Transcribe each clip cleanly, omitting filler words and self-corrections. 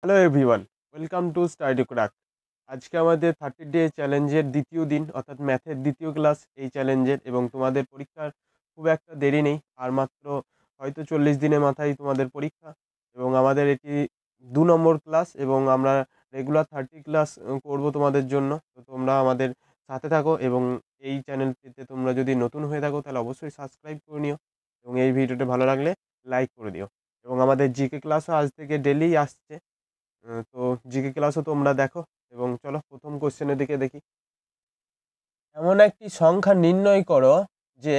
Hello everyone, welcome to study crack. আজকে আমাদের 30 day চ্যালেঞ্জের দ্বিতীয় দিন, অর্থাৎ ম্যাথের দ্বিতীয় ক্লাস এই চ্যালেঞ্জের। এবং তোমাদের পরীক্ষার খুব একটা দেরি নেই, আর মাত্র হয়তো 40 দিনের মাথায় তোমাদের পরীক্ষা। এবং আমাদের এটি 2 নম্বর ক্লাস, এবং আমরা রেগুলার 30 ক্লাস করব তোমাদের জন্য। তো তোমরা আমাদের সাথে থাকো, এবং এই চ্যানেলটিতে তোমরা যদি নতুন হয়ে থাকো তাহলে অবশ্যই সাবস্ক্রাইব করে নিও, এবং এই ভিডিওটা ভালো লাগলে লাইক করে দিও। এবং আমাদের জিকে ক্লাসও আজ থেকে ডেলি আসছে। তো জিকে ক্লাসও তোমরা দেখো। এবং চলো প্রথম কোশ্চেনের দিকে দেখি। এমন একটি সংখ্যা নির্ণয় করো যে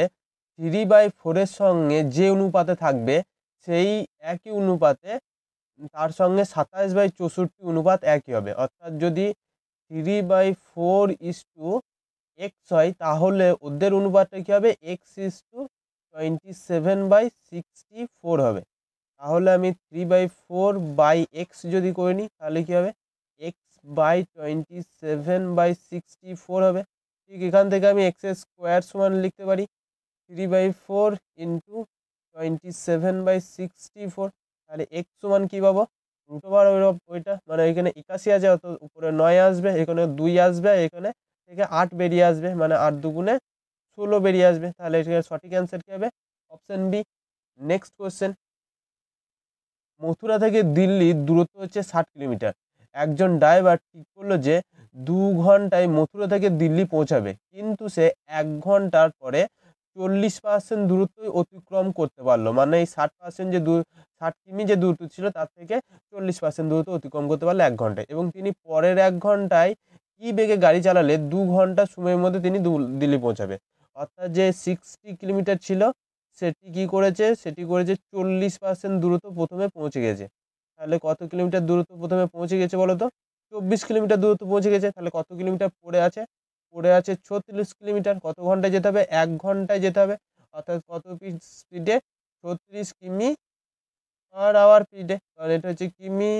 3/4 সঙ্গে যে অনুপাতে থাকবে সেই একই অনুপাতে তার সঙ্গে 27/64 অনুপাত একই হবে। অর্থাৎ যদি 3/4:x হয়, তাহলে ওদের অনুপাতটা কী হবে? x:27/64 হবে। তাহলে আমি 3/4/x যদি করে নিই, তাহলে কী হবে? x/27/64 হবে। ঠিক এখান থেকে আমি x এর স্কোয়ার সমান লিখতে পারি 3/4 ইন্টু 27/64। তাহলে x সমান কী পাবো? √ওভার ওইটা, মানে এখানে 81 আছে, অত উপরে 9 আসবে, এখানে 2 আসবে, এখানে থেকে 8 বেরিয়ে আসবে, মানে 8 দুগুণে 16 বেরিয়ে আসবে। তাহলে এখানে সঠিক অ্যান্সার কী হবে? Option B. Next question. Mathura থেকে দিল্লির দূরত্ব হচ্ছে 60 কিলোমিটার। একজন ড্রাইভার ঠিক করলো যে 2 ঘন্টায় মথুরা থেকে দিল্লি পৌঁছাবে, কিন্তু সে 1 ঘন্টার পরে 40% দূরত্ব অতিক্রম করতে পারলো। মানে এই 60% যে 60 কিমি যে দূরত্ব ছিল তার থেকে 40% দূরত্ব অতিক্রম করতে পারলো 1 ঘন্টায়। এবং তিনি পরের 1 ঘন্টায় কি বেগে গাড়ি চালালে 2 ঘন্টা সময়ের মধ্যে তিনি দিল্লি পৌঁছাবে। অর্থাৎ যে 60 কিলোমিটার ছিল, সেটি করেছে 40% দূরত্ব প্রথমে পৌঁছে গেছে। তাহলে কত কিলোমিটার দূরত্ব প্রথমে পৌঁছে গেছে বলো তো? 24 কিলোমিটার দূরত্ব পৌঁছে গেছে। তাহলে কত কিলোমিটার পড়ে আছে? পড়ে আছে 36 কিলোমিটার। কত ঘন্টায় যেতে হবে? 1 ঘন্টায় যেতে হবে। অর্থাৎ কত স্পিডে? 36 কিমি/আওয়ার স্পিডে। কারণ এটা হচ্ছে কিমি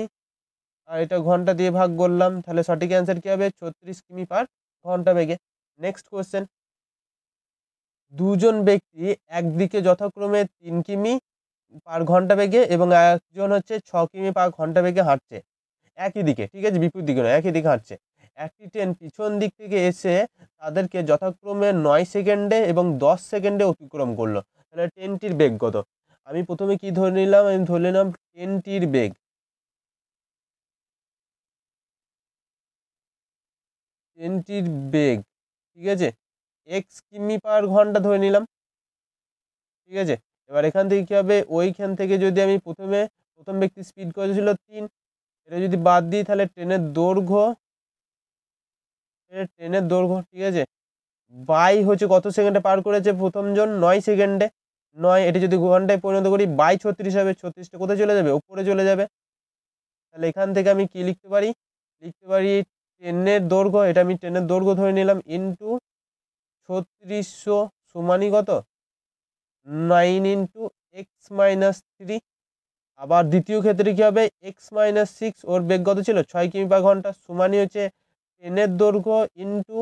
আর এটা ঘন্টা দিয়ে ভাগ করলাম, তাহলে সঠিক অ্যান্সার কী হবে? 36 কিমি/ঘন্টা বেগে। Next question. দুজন ব্যক্তি একদিকে যথাক্রমে 3 কিমি/ঘন্টা বেগে এবং একজন হচ্ছে 6 কিমি/ঘন্টা বেগে হাঁটছে একই দিকে, ঠিক আছে, বিপরীত দিকে নয়, একই দিকে হাঁটছে। একটি ট্রেন পিছন দিক থেকে এসে তাদেরকে যথাক্রমে 9 সেকেন্ডে এবং 10 সেকেন্ডে অতিক্রম করলো। তাহলে ট্রেনটির বেগ কত? আমি প্রথমে কি ধরে নিলাম? আমি ধরে নিলাম ট্রেনটির বেগ, ঠিক আছে, x কিমি/ঘন্টা ধরে নিলাম, ঠিক আছে। এবার এখান থেকে কী হবে? ওইখান থেকে যদি আমি প্রথম ব্যক্তি স্পিড করেছিল 3, এটা যদি বাদ দিই তাহলে ট্রেনের দৈর্ঘ্য, ঠিক আছে, বাই হচ্ছে কত সেকেন্ডে পার করেছে প্রথমজন? 9 সেকেন্ডে। 9, এটা যদি ঘন্টায় পরিণত করি বাই 36 হবে। 36টা কোথায় চলে যাবে? উপরে চলে যাবে। তাহলে এখান থেকে আমি কি লিখতে পারি? লিখতে পারি ট্রেনের দৈর্ঘ্য, এটা আমি ট্রেনের দৈর্ঘ্য ধরে নিলাম, ইন্টু 3600 সমানই কত? 9 ইন্টু x-3। আবার দ্বিতীয় ক্ষেত্রে কী হবে? x-6, ওর বেগ কত ছিল? 6 কিমি/ঘন্টা, সমানই হচ্ছে ট্রেনের দৈর্ঘ্য ইন্টু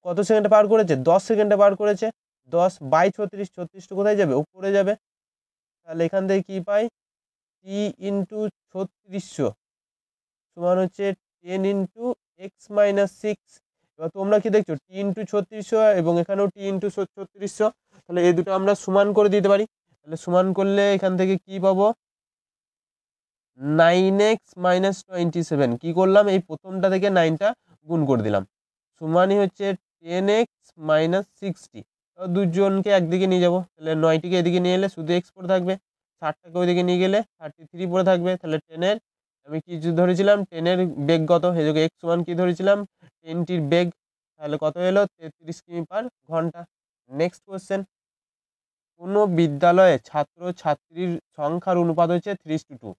কত সেকেন্ডে পার করেছে? 10 সেকেন্ডে পার করেছে। 10/36, 36টা কোথায় যাবে? উপরে যাবে। তাহলে এখান থেকে কী পাই? টি ইন্টু 3600 সমান হচ্ছে 10 ইন্টু x-6। এবার তোমরা কি দেখছো? টি ইন্টু 3600 এবং এখানেও টি ইন্টু 3600। তাহলে এই দুটো আমরা সমান করে দিতে পারি। তাহলে সমান করলে এখান থেকে কি পাবো? 9x-27। কি করলাম? এই প্রথমটা থেকে 9টা গুণ করে দিলাম, সমানই হচ্ছে 10x-60। দুজনকে একদিকে নিয়ে যাব, তাহলে 9টিকে এদিকে নিয়ে এলে শুধু x পড়ে থাকবে, 60টাকে ওইদিকে নিয়ে গেলে 33 পড়ে থাকবে। তাহলে ট্রেনের আমি কি ধরেছিলাম? ট্রেনের বেগ কত? এই যে x সমান কি ধরেছিলাম? ট্রেনটির বেগ। তাহলে কত এলো? 33 কিমি/ঘন্টা। Next question. কোনো বিদ্যালয়ে ছাত্র-ছাত্রীর সংখ্যার অনুপাত হচ্ছে 3:2।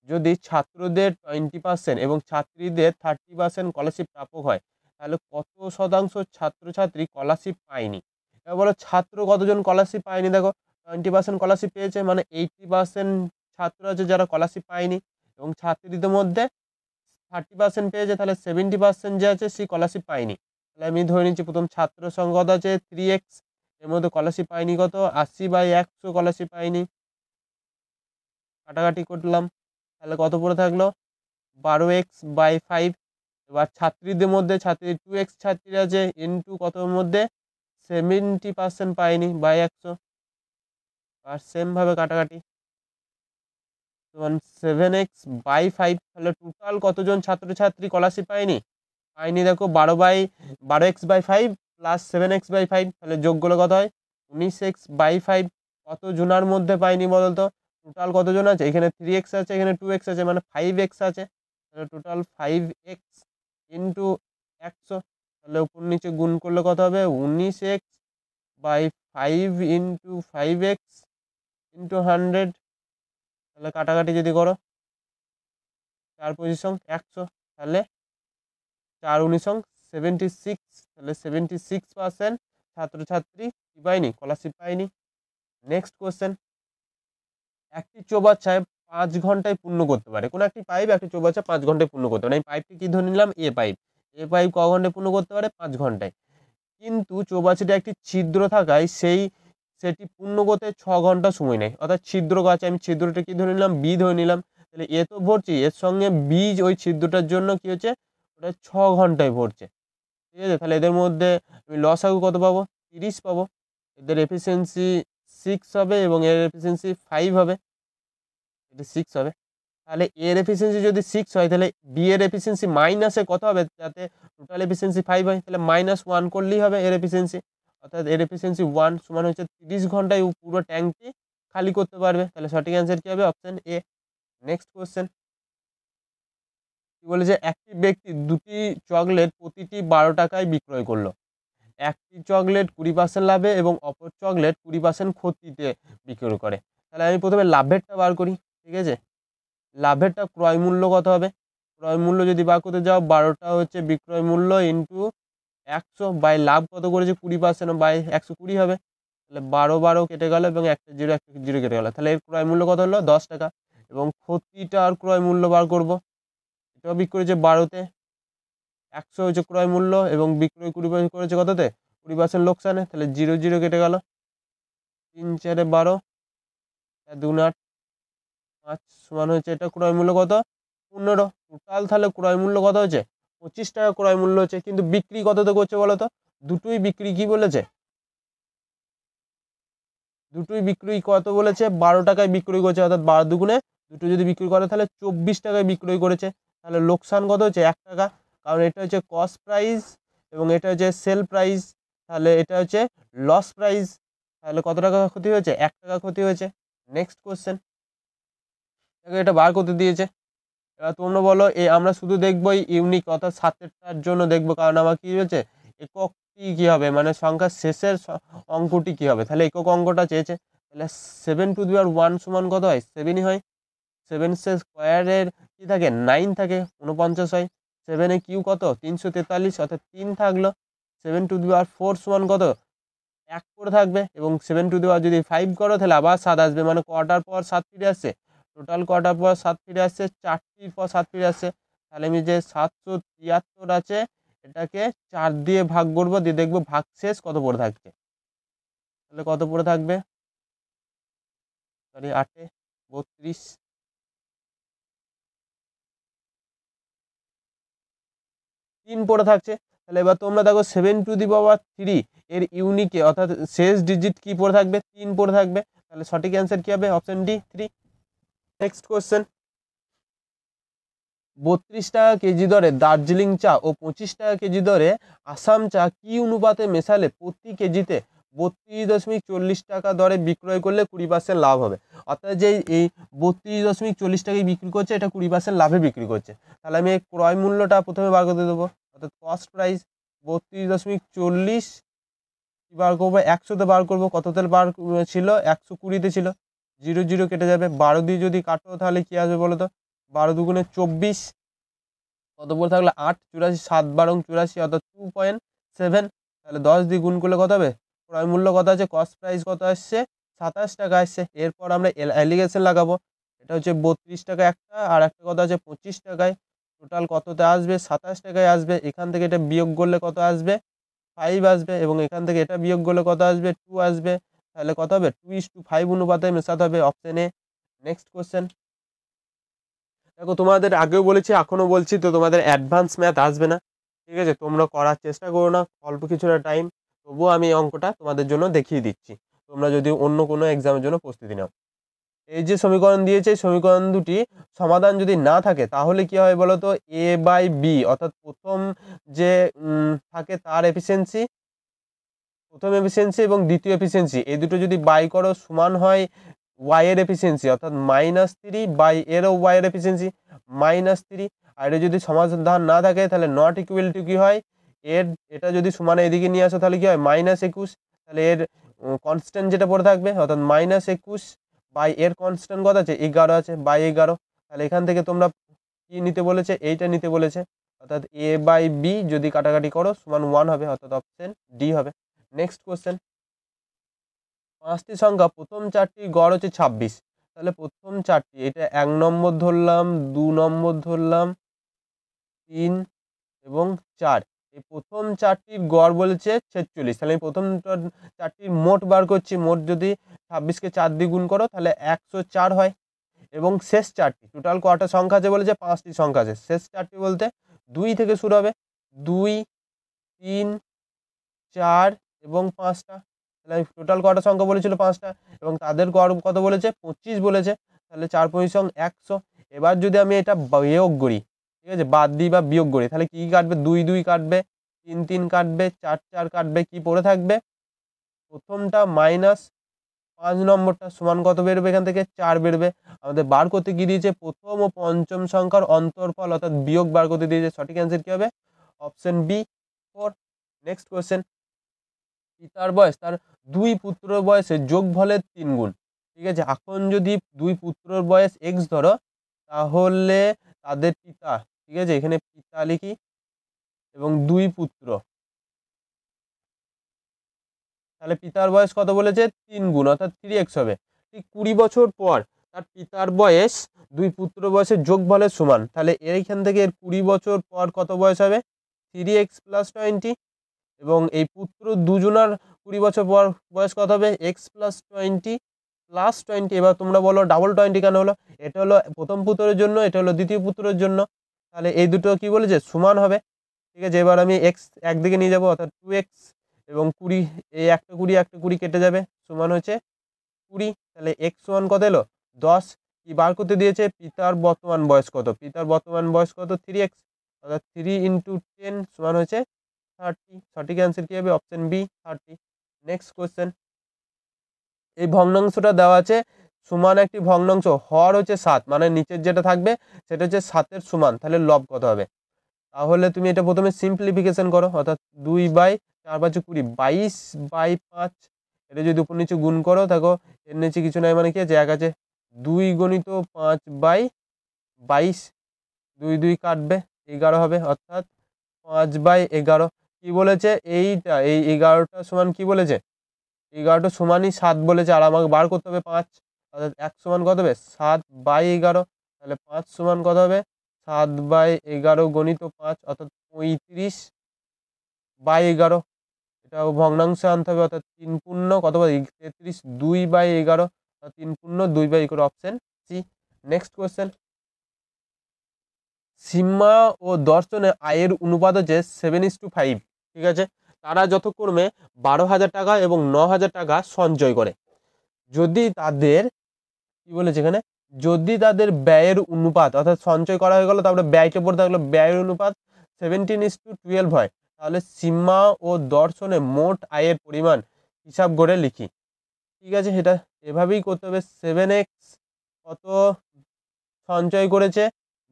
যদি ছাত্রদের 20% এবং ছাত্রীদের 30% স্কলারশিপ প্রাপক হয়, তাহলে কত শতাংশ ছাত্রছাত্রী স্কলারশিপ পায়নি? এবার বলো ছাত্র কতজন স্কলারশিপ পায়নি? দেখো 20% স্কলারশিপ পেয়েছে, মানে 80% ছাত্র আছে যারা স্কলারশিপ পায়নি, এবং ছাত্রীদের মধ্যে 30% পেয়েছে, তাহলে 70% যে আছে সে স্কলারশিপ পায়নি। তাহলে আমি ধরে নিচ্ছি প্রথম ছাত্র সংখ্যা কত আছে? 3x, এর মধ্যে স্কলারশিপ পায়নি কত? 80/100 স্কলারশিপ পায়নি। কাটাকাটি করলাম, তাহলে কত পড়ে থাকলো? 12x/5। এবার ছাত্রীদের মধ্যে ছাত্রী 2x ছাত্রী আছে, ইন্টু কতর মধ্যে 70% পায়নি বাই 100। আর সেমভাবে কাটাকাটি 7x/5। তাহলে টোটাল কতজন ছাত্রছাত্রী স্কলারশিপ পায়নি? পায়নি দেখো 12x/5 প্লাস 7x/5, তাহলে যোগ করলে কত হয়? 19x/5। কত জনার মধ্যে পায়নি বলতো? টোটাল কতজন আছে? এখানে 3x আছে, এখানে 2x আছে, মানে 5x আছে। তাহলে টোটাল 5x ইন্টু 100, তাহলে উপর নিচে গুণ করলে কত হবে? 19x/5 into 5x into 100। তাহলে কাটাকাটি যদি করো 4×5 100, তাহলে 4×9 76। তাহলে 76% ছাত্রছাত্রী কি পায়নি? স্কলারশিপ পায়নি। নেক্সট কোশ্চেন, একটি চৌবাচ্চায় 5 ঘন্টায় পূর্ণ করতে পারে। কোনো একটি পাইপ একটি চৌবাচ্চা 5 ঘন্টায় পূর্ণ করতে পারে। এই পাইপটি কি ধরে নিলাম? এ পাইপ। এ পাইপ ক ঘন্টায় পূর্ণ করতে পারে? 5 ঘন্টায়। কিন্তু চৌবাচ্চাটি একটি ছিদ্র থাকায় সেটি পূর্ণ করতে 6 ঘন্টা সময় নেয়। অর্থাৎ ছিদ্র আছে, আমি ছিদ্রটা কি ধরে নিলাম? বি ধরে নিলাম। তাহলে এ তো ভরছি, এর সঙ্গে বীজ ওই ছিদ্রটার জন্য কি হচ্ছে? ওটা 6 ঘন্টায় ভরছে। ঠিক আছে, তাহলে এদের মধ্যে আমি লসাগু কত পাবো? 30 পাবো। এদের এফিসিয়েন্সি 6 হবে এবং এর এফিসিয়েন্সি 5 হবে। এটা 6 হবে। তাহলে এর এফিসিয়েন্সি যদি 6 হয়, তাহলে বি এর এফিসিয়েন্সি মাইনাসে কত হবে? যাতে টোটাল এফিসিয়েন্সি 5 হয়, তাহলে -1 করলেই হবে এর এফিসিয়েন্সি। অর্থাৎ এর এফিসিয়েন্সি 1 সমান হচ্ছে 30 ঘন্টায় পুরো ট্যাঙ্কটি খালি করতে পারবে। তাহলে সঠিক অ্যান্সার কি হবে? Option A. নেক্সট কোশ্চেন কি বলেছে? একটি ব্যক্তি দুটি চকলেট প্রতিটি 12 টাকায় বিক্রয় করলো। একটি চকলেট 20% লাভে এবং অপর চকলেট 20% ক্ষতিতে বিক্রি করে। তাহলে আমি প্রথমে লাভেরটা বার করি। ঠিক আছে, লাভেরটা ক্রয় মূল্য কত হবে? ক্রয় মূল্য যদি বার করতে যাও, 12টা হচ্ছে বিক্রয় মূল্য ইন্টু 100 বাই লাভ কত করেছে? 20% বাই 120 হবে। তাহলে 12 কেটে গেল এবং একটা জিরো কেটে গেল। তাহলে এর ক্রয় মূল্য কত হলো? 10 টাকা। এবং ক্ষতিটার ক্রয় মূল্য বার করব। এটাও বিক্রি করেছে 12তে, 100 হচ্ছে ক্রয় মূল্য এবং বিক্রয় 20% করেছে কততে? 20% লোকসানে। তাহলে 0 কেটে গেল। 3 4 12, 2 8, 5 সমান হচ্ছে এটা ক্রয় মূল্য কত? 15। টোটাল তাহলে ক্রয় মূল্য কত হচ্ছে? 25 টাকা ক্রয় মূল্য হচ্ছে। কিন্তু বিক্রি কততে করছে বলো তো? দুটোই বিক্রি কি বলেছে? দুটোই বিক্রি কত বলেছে? 12 টাকায় বিক্রি করছে। অর্থাৎ 12 দুগুণে দুটো যদি বিক্রি করে তাহলে 24 টাকায় বিক্রয় করেছে। তাহলে লোকসান কত হচ্ছে? 1 টাকা। কারণ এটা হচ্ছে কস্ট প্রাইস এবং এটা হচ্ছে সেল প্রাইস। তাহলে এটা হচ্ছে লস প্রাইস। তাহলে কত টাকা ক্ষতি হয়েছে? 1 টাকা ক্ষতি হয়েছে। নেক্সট কোশ্চেন, এটা বার করতে দিয়েছে। এবার তোমরা বলো, আমরা শুধু দেখবো ইউনিক অর্থাৎ সাতেরটার জন্য দেখবো, কারণ আমার কি হয়েছে? এককটি কি হবে, মানে সংখ্যার শেষের অঙ্কটি কি হবে? তাহলে একক অঙ্কটা চেয়েছে। তাহলে 7^1 সমান কত হয়? 7ই হয়। 7 স্কোয়ারের কি থাকে? 9 থাকে, 49 হয়। 7 এ কিউ কত? 343, অর্থাৎ 3 থাকলো। 7^4 সমান কত? 1 করে থাকবে এবং 7 যদি 5 করো তাহলে আবার 7 আসবে, মানে কটার পর 7 ফিরে আসছে? টোটাল কটার পর 7 ফিরে আসছে? 4টির পর 7 ফিরে আসছে। তাহলে আমি যে 773 আছে এটাকে 4 দিয়ে ভাগ করবো, দিয়ে দেখবো ভাগশেষ কত পড়ে থাকছে। তাহলে কত পড়ে থাকবে? সরি, 8 32 3 পড়ে থাকছে। তাহলে এবার তোমরা দেখো 7^3 এর ইউনিকে অর্থাৎ শেষ ডিজিট কি পড়ে থাকবে? 3 পড়ে থাকবে। তাহলে সঠিক অ্যান্সার কি হবে? Option D, 3। নেক্সট কোশ্চেন, 32 টাকা কেজি দরে দার্জিলিং চা ও 25 টাকা কেজি দরে আসাম চা কি অনুপাতে মেশালে প্রতি কেজিতে 32.40 টাকা দরে বিক্রয় করলে 20% লাভ হবে? অর্থাৎ যে এই 32.40 টাকায় বিক্রি করছে, এটা 20% লাভে বিক্রি করছে। তাহলে আমি এই ক্রয় মূল্যটা প্রথমে বার করতে দেবো, অর্থাৎ কস্ট প্রাইস 32.40 বার করবো, 100তে বার করবো। কততে বার ছিল? 120তে ছিল। 0 কেটে যাবে। 12 দিয়ে যদি কাটো তাহলে কি আসবে বলো তো? 12 দুগুণে 24, কত পড়ে থাকলো? 8 84, 7 12 84, অর্থাৎ 2.7। তাহলে 10 দিয়ে গুণ করলে কত হবে? ক্রয় মূল্য কত আছে? কস্ট প্রাইস কত আসছে? 27 টাকা আসছে। এরপর আমরা অ্যালিগেশন লাগাবো। এটা হচ্ছে 32 টাকা একটা, আর একটা কত আছে? 25 টাকায়। টোটাল কততে আসবে? 27 টাকায় আসবে। এখান থেকে এটা বিয়োগ করলে কত আসবে? 5 আসবে এবং এখান থেকে এটা বিয়োগ করলে কত আসবে? 2 আসবে। তাহলে কত হবে? 2:5 অনুপাতে মেশাতে হবে, অপশন এ। নেক্সট কোশ্চেন, দেখো তোমাদের আগেও বলেছি এখনও বলছি, তো তোমাদের অ্যাডভান্স ম্যাথ আসবে না, ঠিক আছে? তোমরা করার চেষ্টা করো না, অল্প কিছুটা টাইম, তবুও আমি অঙ্কটা তোমাদের জন্য দেখিয়ে দিচ্ছি, তোমরা যদি অন্য কোনো এক্সামের জন্য প্রস্তুতি নাও। এই যে সমীকরণ দিয়েছে, সমীকরণ দুটি সমাধান যদি না থাকে তাহলে কি হয় বলো তো, এ বাই বি অর্থাৎ প্রথম যে থাকে তার এফিসিয়েন্সি, প্রথম এফিসিয়েন্সি এবং দ্বিতীয় এফিসিয়েন্সি এই দুটো যদি বাই করো সমান হয় ওয়াই এর এফিসিয়েন্সি, অর্থাৎ -3 বাই এরও ওয়াই এর এফিসিয়েন্সি -3। আর এটা যদি সমাধান না থাকে তাহলে নট ইকুয়াল টু কি হয়, এর এটা যদি সমানে এদিকে নিয়ে আসো তাহলে কি হয় -21, তাহলে এর কনস্ট্যান্ট যেটা পড়ে থাকবে অর্থাৎ -21 বাই এর কনস্ট্যান্ট কত আছে 11 আছে, বাই 11। তাহলে এখান থেকে তোমরা কি নিতে বলেছে, এইটা নিতে বলেছে, অর্থাৎ এ বাই বি যদি কাটাকাটি করো সমান 1 হবে, অর্থাৎ অপশন ডি হবে। নেক্সট কোশ্চেন, 5টি সংখ্যা প্রথম 4টির গড় হচ্ছে 26, তাহলে প্রথম 4টি এটা 1 নম্বর ধরলাম, 2 নম্বর ধরলাম, 3 এবং 4, এই প্রথম 4টির গড় বলেছে 46, তাহলে আমি প্রথম 4টির মোট বার করছি, মোট যদি 26কে 4 দিয়ে গুণ করো তাহলে 104 হয়। এবং শেষ 4টি টোটাল কটা সংখ্যা আছে বলেছে, 5টি সংখ্যা আছে, শেষ 4টি বলতে 2 থেকে শুরু হবে, 2, 3, 4 এবং 5টা, তাহলে টোটাল কটা সংখ্যা বলেছিল 5টা, এবং তাদের গড় কত বলেছে 25 বলেছে, তাহলে 4 পঁচিশ 100। এবার যদি আমি এটা বিয়োগ করি, ঠিক আছে, বাদ দিই বা বিয়োগ করি, তাহলে কি কাটবে, 2 2 কাটবে, 3 3 কাটবে, 4 4 কাটবে, কি পড়ে থাকবে প্রথমটা -5 নম্বরটা সমান কত বেরোবে, এখান থেকে 4 বেরোবে। আমাদের বার করতে কি দিয়েছে, প্রথম ও পঞ্চম সংখ্যার অন্তরফল অর্থাৎ বিয়োগ বার করতে দিয়েছে, সঠিক অ্যান্সার কি হবে, অপশন বি 4। নেক্সট কোয়েশ্চেন, পিতার বয়স তার 2 পুত্রের বয়সের যোগফলের 3 গুণ, ঠিক আছে? এখন যদি 2 পুত্রের বয়স x ধরো, তাহলে তাদের পিতা, ঠিক আছে, এখানে পিতা লিখি এবং 2 পুত্র, তাহলে পিতার বয়স কত বলেছে 3 গুণ অর্থাৎ 3x হবে। ঠিক 20 বছর পর তার পিতার বয়স 2 পুত্র বয়সের যোগফলের সমান, তাহলে এইখান থেকে এর 20 বছর পর কত বয়স হবে 3x + 20, এবং এই পুত্র দুজনার 20 বছর পর বয়স কত হবে x + 20 + 20। এবার তোমরা বলো ডাবল 20 কেন হলো, এটা হলো প্রথম পুত্রের জন্য, এটা হলো দ্বিতীয় পুত্রের জন্য, তাহলে এই দুটো কি বলেছে সমান হবে, ঠিক আছে? এবার আমি x একদিকে নিয়ে যাব অর্থাৎ 2x এবং 20, এই একটা 20 একটা 20 কেটে যাবে, সমান হচ্ছে 20, তাহলে x সমান কত এলো 10। কি বার করতে দিয়েছে, পিতার বর্তমান বয়স কত, পিতার বর্তমান বয়স কত 3x, অর্থাৎ 3 × 10 সমান হচ্ছে 30, সঠিক অ্যান্সার কি হবে, অপশন বি 30। নেক্সট কোশ্চেন, এই ভগ্নাংশটা দেওয়া আছে সমান একটি ভগ্নাংশ, হর হচ্ছে 7, মানে নিচের যেটা থাকবে সেটা হচ্ছে 7-এর সমান, তাহলে লব কত হবে, তাহলে তুমি এটা প্রথমে সিম্পলিফিকেশন করো, অর্থাৎ 2/4 = 20, 22/5, এটা যদি উপর নিচে গুণ করো দেখো এর নিচে কিছু নাই, মানে কি আছে 1 আছে, 2 × 5/22, 2 2 কাটবে 11 হবে, অর্থাৎ 5/11। কি বলেছে এইটা, এই 11টা সমান কি বলেছে, 11টা সমানই 7 বলেছে, আর আমাকে বার করতে হবে 5, অর্থাৎ 1 সমান কত হবে 7/11, তাহলে 5 সমান কত হবে 7/11 × 5, অর্থাৎ 35/11, এটা ভগ্নাংশে আনতে হবে, অর্থাৎ 3 পূর্ণ কত পাই 33, 2/11, 3 পূর্ণ 2/11, অপশন সি। নেক্সট কোয়েশ্চেন, সীমা ও দর্শনে আয়ের অনুপাত হচ্ছে 7:5, ঠিক আছে? তারা যথাক্রমে 12,000 টাকা এবং 9,000 টাকা সঞ্চয় করে, যদি তাদের কি বলেছে এখানে, যদি তাদের ব্যয়ের অনুপাত, অর্থাৎ সঞ্চয় করা হয়ে গেল তারপরে ব্যয়টা পড়ে থাকলো, ব্যয়ের অনুপাত 17:12 হয়, তাহলে সীমা ও দর্শনে মোট আয়ের পরিমাণ হিসাব করে লিখি, ঠিক আছে? এটা এভাবেই করতে হবে, 7x কত সঞ্চয় করেছে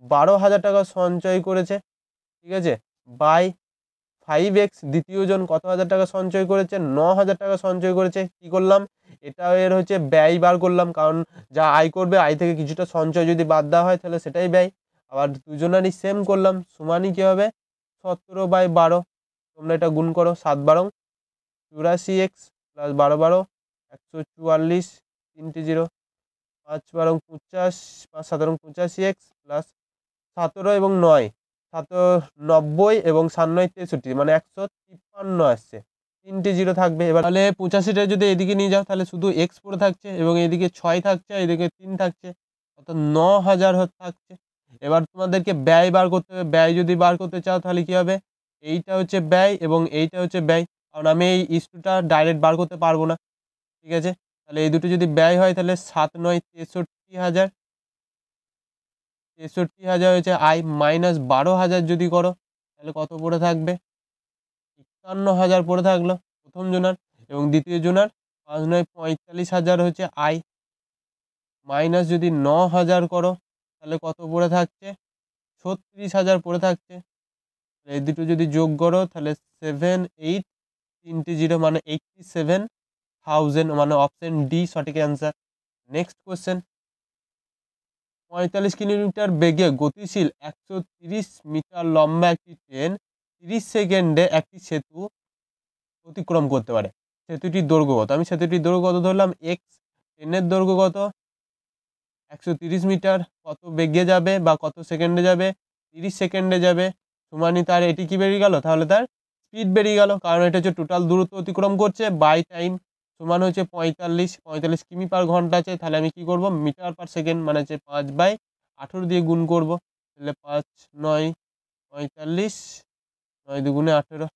12,000 টাকা সঞ্চয় করেছে, ঠিক আছে, বাই 5x দ্বিতীয় জন কত হাজার টাকা সঞ্চয় করেছে 9,000 টাকা সঞ্চয় করেছে, কি করলাম এটা এর হচ্ছে ব্যয় বার করলাম, কারণ যা আয় করবে আয় থেকে কিছুটা সঞ্চয় যদি বাদ দেওয়া হয় তাহলে সেটাই ব্যয়, আবার দুজনারই সেম করলাম, সমানই কি হবে 17/12, তোমরা এটা গুণ করো, 7 × 84x + 12 144, 3টে 0, 5 50, 5 7 85x + 17 এবং 9 90 এবং 97 63, মানে 153 আসছে, 3টে 0 থাকবে। এবার তাহলে 85টা যদি এদিকে নিয়ে যাও তাহলে শুধু x পড়ে থাকছে এবং এদিকে 6 থাকছে, এদিকে 3 থাকছে, অর্থাৎ 9,000 থাকছে। এবার তোমাদেরকে ব্যয় বার করতে হবে। ব্যয় যদি বার করতে চাও তাহলে কি হবে, এইটা হচ্ছে ব্যয় এবং এইটা হচ্ছে ব্যয়, কারণ আমি এই ইস্টুটা ডাইরেক্ট বার করতে পারবো না। ঠিক আছে, তাহলে এই দুটো যদি ব্যয় হয় তাহলে 7 9 63,000, 63,000 হয়েছে আয়, মাইনাস 12,000 যদি করো তাহলে কত পড়ে থাকবে, 51,000 পড়ে থাকলো প্রথম জোনার, এবং দ্বিতীয় জোনার 5 9 45,000 হচ্ছে আয়, মাইনাস যদি 9,000 করো তাহলে কত পড়ে থাকছে, 36,000 পড়ে থাকছে। এই দুটো যদি যোগ করো তাহলে 7 8 তিনটে 0 মানে 87,000, মানে অপশন ডি সঠিক অ্যান্সার। নেক্সট কোশ্চেন, 45 কিলোমিটার বেগে গতিশীল 130 মিটার লম্বা একটি ট্রেন 30 সেকেন্ডে একটি সেতু অতিক্রম করতে পারে। সেতুটির দৈর্ঘ্য কত? আমি সেতুটির দৈর্ঘ্য কত ধরলাম এক্স, ট্রেনের দৈর্ঘ্য কত 130 মিটার, কত বেগে যাবে বা কত সেকেন্ডে যাবে, 30 সেকেন্ডে যাবে, সমানই তার এটি কি বেরিয়ে গেল, তাহলে তার স্পিড বেরিয়ে গেল, কারণ এটা হচ্ছে টোটাল দূরত্ব অতিক্রম করছে বাই টাইম, সমান হচ্ছে 45 কিমি পার ঘন্টা আছে। তাহলে আমি কি করব, মিটার পার সেকেন্ড মানে হচ্ছে 5/18 দিয়ে গুণ করব, তাহলে 5 9 45, 9 দুগুণে 18,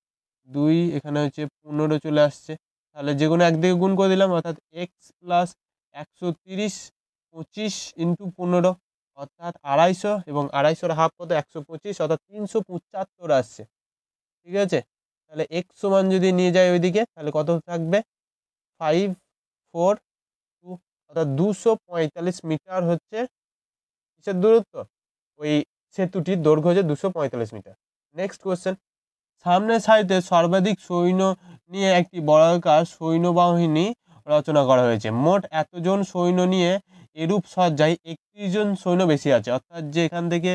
2 এখানে হচ্ছে 15 চলে আসছে। তাহলে যে কোনো একদিকে গুণ করে দিলাম, অর্থাৎ এক্স প্লাস 130 25 ইন্টু 15 অর্থাৎ 250, এবং 250 হাফ কত 125, অর্থাৎ 375 আসছে। ঠিক আছে, তাহলে এক্স সমান যদি নিয়ে যায় ওইদিকে তাহলে কত থাকবে 542, অর্থাৎ 245 মিটার হচ্ছে কিসের দূরত্ব, ওই সেতুটির দৈর্ঘ্য হচ্ছে 245 মিটার। নেক্সট কোয়েশ্চেন, সামনের সারিতে সর্বাধিক সৈন্য নিয়ে একটি বর্গাকার সৈন্যবাহিনী রচনা করা হয়েছে। মোট এতজন সৈন্য নিয়ে এরূপ সজ্জায় 31 জন সৈন্য বেশি আছে, অর্থাৎ যে এখান থেকে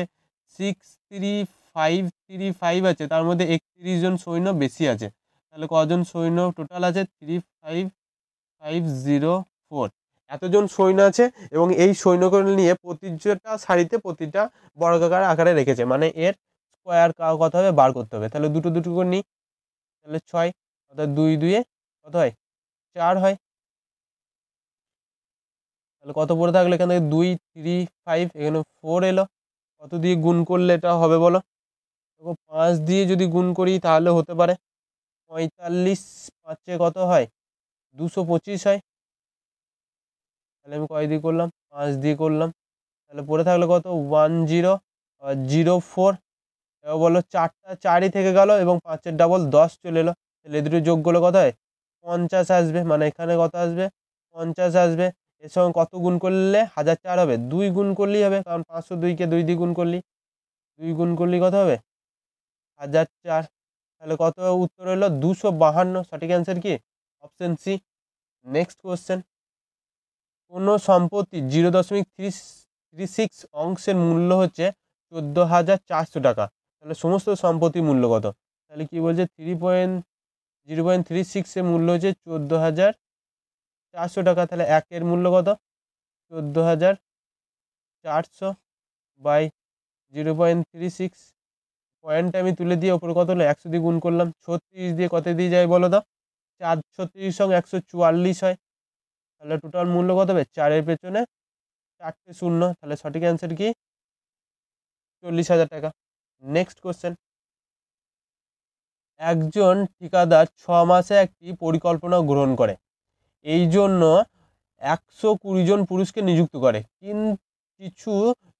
63535 আছে তার মধ্যে 31 জন সৈন্য বেশি আছে। তাহলে কজন সৈন্য টোটাল আছে 35504, এতজন সৈন্য আছে, এবং এই সৈন্যকে নিয়ে প্রতিটা সারিতে প্রতিটা বর্গাকার আকারে রেখেছে, মানে এর স্কোয়ার কত হবে বার করতে হবে। তাহলে দুটো দুটো করে নিই, তাহলে 6, অর্থাৎ 2 2 কত হয় 4 হয়। তাহলে কত পড়ে থাকলো এখান থেকে 2 3 5, এখানে 4 এলো, কত দিয়ে গুণ করলে এটা হবে বলো, দেখো 5 দিয়ে যদি গুণ করি তাহলে হতে পারে 45 5 কত হয় 225 হয়। তাহলে আমি কয় দিয়ে করলাম 5 দিয়ে করলাম, তাহলে পড়ে থাকলো কত 1004। এবার বললো 4টা 4ই থেকে গেল এবং 5-এর ডাবল 10 চলে এলো, তাহলে দুটো যোগ করলে কত হয় 50 আসবে, মানে এখানে কত আসবে 50 আসবে। এর সঙ্গে কত গুণ করলে 1004 হবে, 2 গুণ করলেই হবে, কারণ 502কে 2 দিয়ে গুণ করলি, 2 গুণ করলি কত হবে 1004। তাহলে কত উত্তর হলো 252, সঠিক অ্যান্সার কি অপশন সি। নেক্সট কোশ্চেন, কোনো সম্পত্তি 0.336 অংশের মূল্য হচ্ছে 14,400 টাকা, তাহলে সমস্ত সম্পত্তির মূল্য কত? তাহলে কি বলছে 0.36 এর মূল্য হচ্ছে 14,400 টাকা, তাহলে একের মূল্য কত 14,400 বাই 0.36, পয়েন্টটা আমি তুলে দিয়ে ওপরে কত হলো 100 দিয়ে গুণ করলাম, 36 দিয়ে কত দিয়ে যায় বলো তো 4, 36 সঙ্গে 144 হয়, তাহলে টোটাল মূল্য কত হবে 4-এর পেছনে 4টে শূন্য, তাহলে সঠিক অ্যান্সার কি 40,000 টাকা। নেক্সট কোশ্চেন, একজন ঠিকাদার 6 মাসে একটি পরিকল্পনা গ্রহণ করে, এই জন্য 120 জন পুরুষকে নিযুক্ত করে, কিছু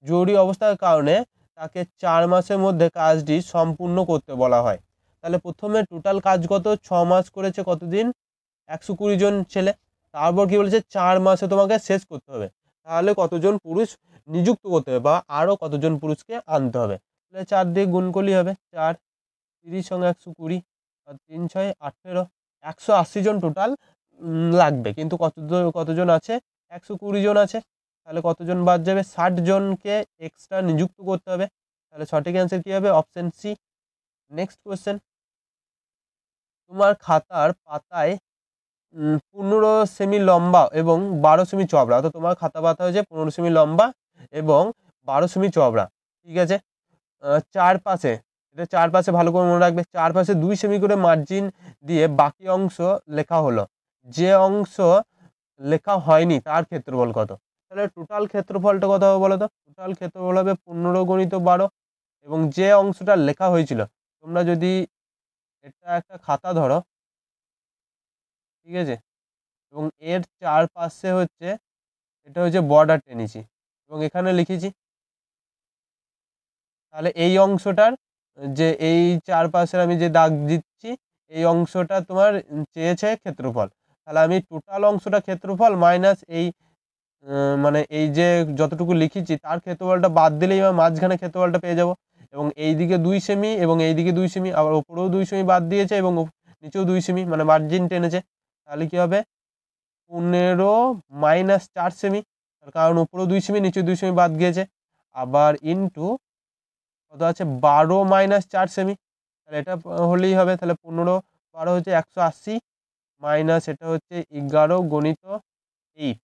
জরুরি অবস্থার কারণে তাকে 4 মাসের মধ্যে কাজটি সম্পূর্ণ করতে বলা হয়। তাহলে প্রথমে টোটাল কাজ কত 6 মাস করেছে, কতদিন 120 জন ছেলে, তারপর কি বলেছে 4 মাসে তোমাকে শেষ করতে হবে, তাহলে কতজন পুরুষ নিযুক্ত করতে হবে বা আরও কতজন পুরুষকে আনতে হবে, তাহলে 4 দিয়ে গুণ করলেই হবে, 4 30 সঙ্গে 120 আর 3 6 18, 180 জন টোটাল লাগবে, কিন্তু কতজন আছে 120 জন আছে, তাহলে কতজন বাদ যাবে 60 জনকে এক্সট্রা নিযুক্ত করতে হবে, তাহলে সঠিক অ্যান্সার কী হবে অপশন সি। নেক্সট কোয়েশ্চেন, তোমার খাতার পাতায় 15 সেমি লম্বা এবং 12 সেমি চওড়া, অর্থাৎ তোমার খাতা পাতা হয়েছে 15 সেমি লম্বা এবং 12 সেমি চওড়া। ঠিক আছে, চারপাশে, এটা চারপাশে ভালো করে মনে রাখবে, চারপাশে 2 সেমি করে মার্জিন দিয়ে বাকি অংশ লেখা হলো, যে অংশ লেখা হয়নি তার ক্ষেত্রফল কত? তাহলে টোটাল ক্ষেত্রফলটা কত হবে বলো তো? টোটাল ক্ষেত্রফল হবে 15 গুণিত 12, এবং যে অংশটা লেখা হয়েছিল, তোমরা যদি এটা একটা খাতা ধরো, ঠিক আছে, এবং এর চারপাশে হচ্ছে এটা হচ্ছে বর্ডার টেনেছি এবং এখানে লিখেছি, তাহলে এই অংশটার যে এই চারপাশের আমি যে দাগ দিচ্ছি, এই অংশটা তোমার চেয়েছে ক্ষেত্রফল। তাহলে আমি টোটাল অংশটা ক্ষেত্রফল মাইনাস এই মানে এই যে যতটুকু লিখেছি তার ক্ষেত্রফলটা বাদ দিলেই আমার মাঝখানে ক্ষেত্রফলটা পেয়ে যাব। এবং এই দিকে 2 সেমি এবং এই দিকে 2 সেমি, আবার ওপরেও 2 সেমি বাদ দিয়েছে এবং নিচেও 2 সেমি, মানে মার্জিন টেনেছে। তাহলে কি হবে? 15 মাইনাস 4 সেমি, তার কারণ উপরেও 2 সেমি নিচেও 2 সেমি বাদ গিয়েছে, আবার ইন্টু কত আছে 12 মাইনাস 4 সেমি, তাহলে এটা হলেই হবে। তাহলে 15 12 হচ্ছে 180 মাইনাস এটা হচ্ছে 11 গণিত 8,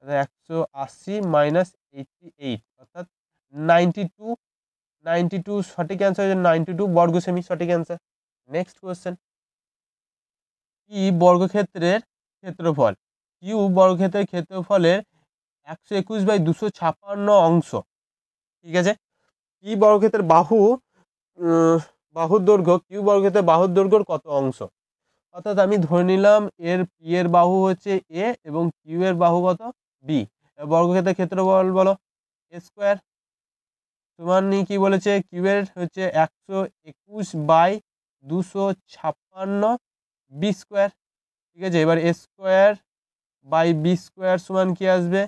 180 মাইনাস 88 অর্থাৎ 92। 92 সঠিক অ্যান্সার হচ্ছে 92 বর্গ সেমি, সঠিক অ্যান্সার। নেক্সট কোয়েশ্চেন, কি বর্গক্ষেত্রের ক্ষেত্রফল? কিউ বর্গক্ষেত্রের ক্ষেত্রফলের 121/256 অংশ, ঠিক আছে। কি বর্গক্ষেত্রের বাহুর দৈর্ঘ্য, কিউ বর্গক্ষেত্রের বাহুর দৈর্ঘ্যর কত অংশ? অর্থাৎ আমি ধরে নিলাম এর পি এর বাহু হচ্ছে এ এবং কিউ এর বাহু কত? বি। বর্গক্ষেত্রের ক্ষেত্রফল বলো। এ স্কোয়ার সমান কি বলেছে? কিউ এর হচ্ছে 121/256 বি স্কোয়ার, ঠিক আছে। এবার এ স্কোয়ার বাই বি স্কোয়ার সমান কি আসবে?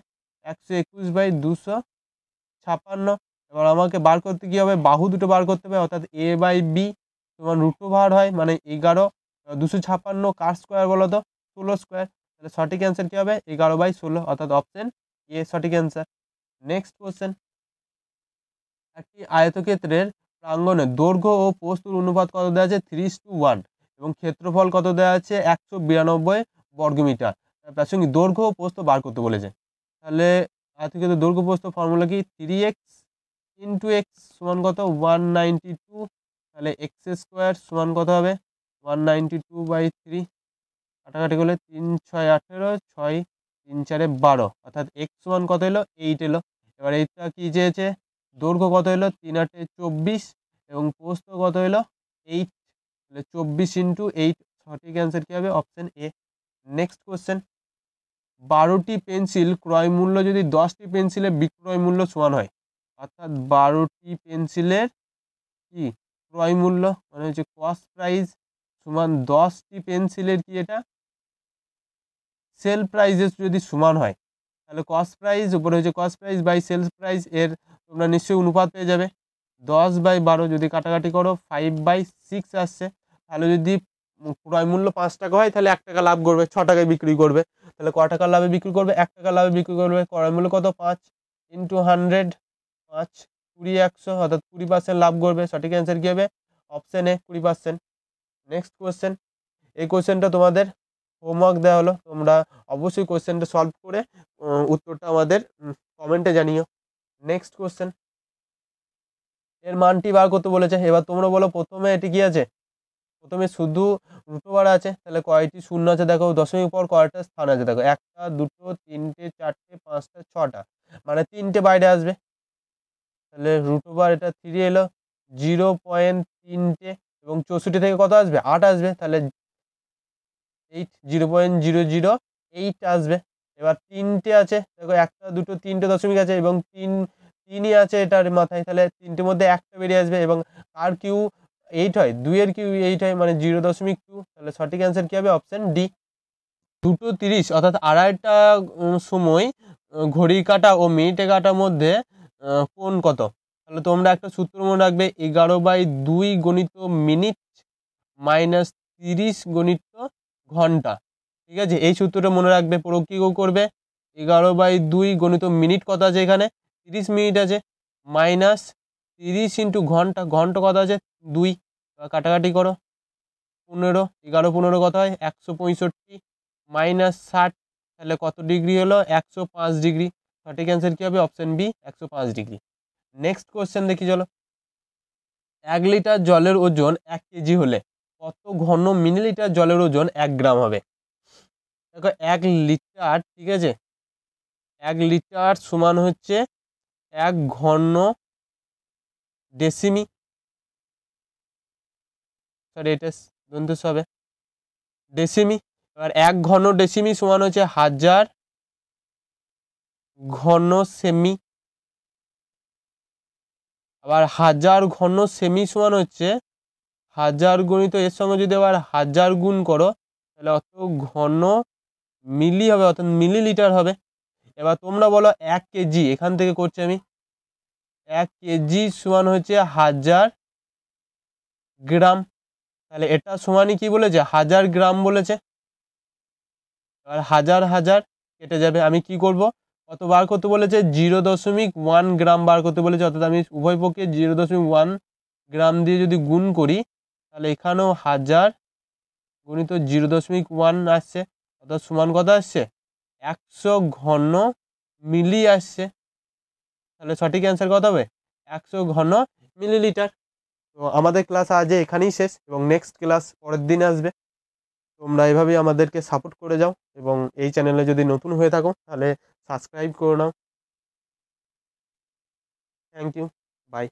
121/256। এবার আমাকে বার করতে কি হবে? বাহু দুটো বার করতে হবে, অর্থাৎ এ বাই বি সমান √2 হয়, মানে 11। 256 কার স্কোয়ার বলো তো? 16 স্কোয়ার। তাহলে সঠিক অ্যান্সার কি হবে? 11/16, অর্থাৎ অপশন এ সঠিক অ্যান্সার। নেক্সট কোশ্চেন, একটি আয়তক্ষেত্রের প্রাঙ্গণে দৈর্ঘ্য ও প্রস্থের অনুপাত কত দেওয়া আছে? 3:1, এবং ক্ষেত্রফল কত দেওয়া আছে? 192 বর্গমিটার। প্রাসঙ্গিক দৈর্ঘ্য ও প্রস্থ বার করতে বলেছে। তাহলে আয়তক্ষেত্রের দৈর্ঘ্য প্রস্থ ফর্মুলা কি? 3x ইন্টু এক্স সমান কত? 192। তাহলে এক্স স্কোয়ার সমান কত হবে? 192/3, কাটাকাটি করলে 3 6 18, 6 3 4 12, অর্থাৎ এক্স সমান কত এলো? 8 এলো। এবার এইটা কি চেয়েছে? দৈর্ঘ্য কত এলো? 3 8 24, এবং প্রস্থ কত এলো? 8। তাহলে 24 ইন্টু 8, সঠিক অ্যান্সার কি হবে? Option A. নেক্সট কোশ্চেন, 12টি পেন্সিল ক্রয় মূল্য যদি 10টি পেন্সিলের বিক্রয় মূল্য সমান হয়, অর্থাৎ 12টি পেন্সিলের কি ক্রয় মূল্য মানে হচ্ছে কস্ট প্রাইস সমান 10টি পেন্সিলের কি এটা সেল প্রাইসের যদি সমান হয়, তাহলে কস্ট প্রাইস উপরে হচ্ছে cost price by sales price, এর তোমরা নিশ্চয়ই অনুপাত পেয়ে যাবে। 10/12 যদি কাটাকাটি করো 5/6 আসছে। তাহলে যদি ক্রয় মূল্য 5 টাকা হয় তাহলে 1 টাকা লাভ করবে, 6 টাকায় বিক্রি করবে। তাহলে ক টাকা লাভে বিক্রি করবে? 1 টাকা লাভে বিক্রি করবে। ক্রয় মূল্য কত? 5 ইন্টু 100, 5 20 100, অর্থাৎ 20% লাভ করবে। সঠিক অ্যান্সার কি হবে? অপশন এ 20%। নেক্সট কোয়েশ্চেন, এই কোয়েশ্চেনটা তোমাদের হোমওয়ার্ক দেওয়া হলো, তোমরা অবশ্যই কোয়েশ্চেনটা সলভ করে উত্তরটা আমাদের কমেন্টে জানিও। নেক্সট কোয়েশ্চেন, এর মানটি বার করতে বলেছে। এবার তোমরা বলো প্রথমে এটি কি আছে? প্রথমে শুধু √2 আছে, তাহলে কয়টি শূন্য আছে দেখো, দশমিক পর কয়টা স্থান আছে দেখো, 1টা 2টো 3টে 4টে 5টা 6টা, মানে 3টে বাইরে আসবে। তাহলে √2 এটা 3 এলো, 0.3টে, এবং 64 থেকে কত আসবে? 8 আসবে, তাহলে 8 0.008 আসবে। এবার 3টে আছে দেখো, 1টা 2টো 3টে দশমিক আছে এবং 3ই আছে এটার মাথায়, তাহলে 3টের মধ্যে একটা বেরিয়ে আসবে, এবং আর কিউ 8 হয়, 2 এর কিউ 8 হয়, মানে 0.2। তাহলে সঠিক অ্যান্সার কি হবে? Option D. 2:30 অর্থাৎ আড়াইটা সময় ঘড়ি কাঁটা ও মিনিটে কাঁটার মধ্যে কোণ কত? তাহলে তোমরা একটা সূত্র মনে রাখবে, 11/2 গণিত মিনিট মাইনাস 30 গণিত ঘন্টা, ঠিক আছে। এই সূত্রটা মনে রাখবে, পুরো কি করবে? 11/2 গণিত মিনিট কত আছে? এখানে 30 মিনিট আছে, মাইনাস 30 ইন্টু ঘন্টা, ঘন্টা কত আছে? 2, কাটাকাটি করো 15, 11 15 কত হয়? 165, মাইনাস 60, তাহলে কত ডিগ্রি হলো? 105 ডিগ্রি। সঠিক অ্যান্সার কি হবে? Option B, 105 degree. Next question দেখি চলো, 1 লিটার জলের ওজন 1 কেজি হলে কত ঘন মিলিলিটার জলের ওজন 1 গ্রাম হবে? দেখো 1 লিটার, ঠিক আছে, 1 লিটার সমান হচ্ছে 1 ঘন ডেসিমি, সরি এটা দন্তস হবে ডেসিমি। এবার 1 ঘন ডেসিমি সমান হচ্ছে 1000 ঘন সেমি। আবার 1000 ঘন সেমি সমান হচ্ছে 1000 গুণিত এর সঙ্গে যদি আবার 1000 গুণ করো তাহলে অত ঘন মিলি হবে, অর্থাৎ মিলিলিটার হবে। এবার তোমরা বলো 1 কেজি, এখান থেকে করছি আমি, 1 কেজি সমান হচ্ছে 1000 গ্রাম। তাহলে এটা সমানই কি বলেছে, 1000 গ্রাম বলেছে। এবার 1000 কেটে যাবে, আমি কি করব, কত বার করতে বলেছে, 0.1 গ্রাম বার করতে বলেছে, অর্থাৎ আমি উভয় পক্ষে 0.1 গ্রাম দিয়ে যদি গুণ করি তাহলে এখানেও 1000 গুণিত 0.1 আসছে, অর্থাৎ সমান কত আসছে, 100 ঘন মিলি আসছে। তাহলে সঠিক অ্যান্সার কত হবে, 100 ঘন মিলিলিটার। তো আমাদের ক্লাস আজ এখানেই শেষ এবং নেক্সট ক্লাস পরের দিন আসবে। তোমরা এভাবেই আমাদেরকে সাপোর্ট করে যাও এবং এই চ্যানেলে যদি নতুন হয়ে থাকো তাহলে সাবস্ক্রাইব করে নাও। Thank you, by.